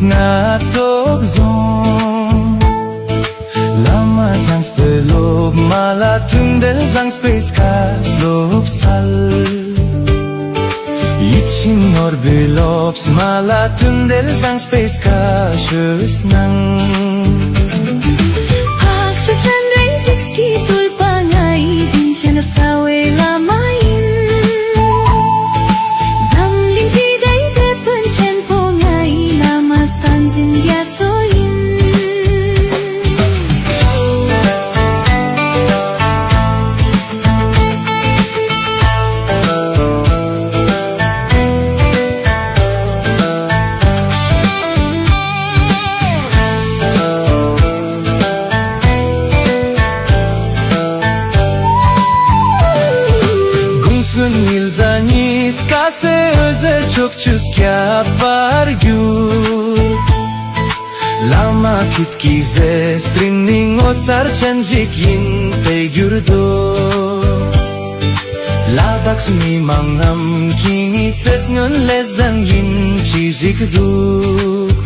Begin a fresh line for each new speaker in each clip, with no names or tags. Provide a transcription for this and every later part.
nga tsokzong Lama zang spelog malatundel zang space kas lop tsal Ichin orbelops malatundel zang space kashes nang
Akchuchan reisik skitul pangay din siya nagtawe lamayin Zamlin jiday depan chen po ngay lamas tanzin gyatsoyin
Nilzanis kase özel çok çüskat var gül Lama kitkize strinning otsar çenjik yin peygürdo Ladak smi mangnam kini tses ngun lezang yin chizik duk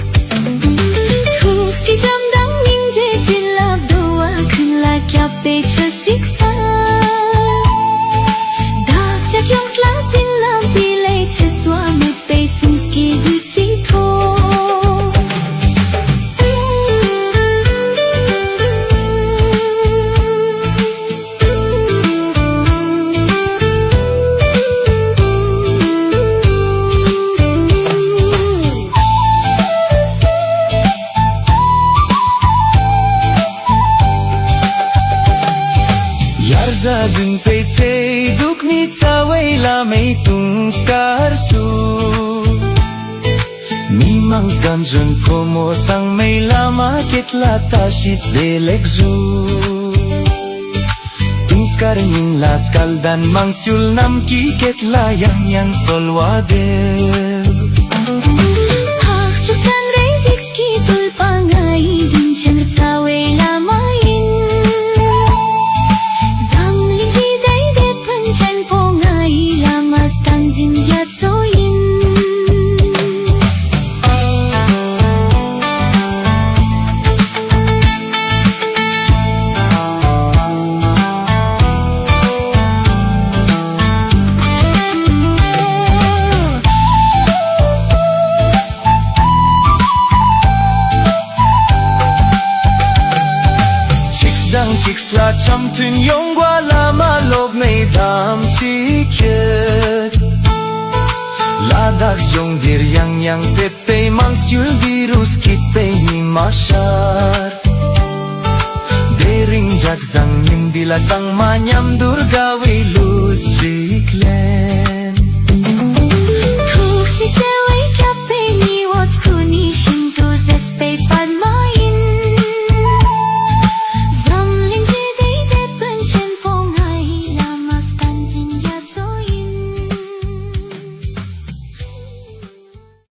Tuk ski jamdang ningje jilab doa kunla kyape chasik sa Kyong sla chin lam pilay cheswa mut pe sumski dutsi tho
Yarza dun pe tsei duk ni tsaway la may tung skar su Mimang ganjun fomo tsang may lama kitla tashis delek zu Tung skar ning las kaldan mang syul nam ki ketla yang solwa del
Akchuchan reisik skitul pangay din siya nagtawe lamayin Zamlin jiday depan chen po ngay lamas tanzin gyatsoyin
Chicks la cham tun yong gwa lama log may dam tiket Ladak yong dir yang pepe mang syul virus kit pe ni mashar Dering jak zang nindila sang manyam durga we lose siklen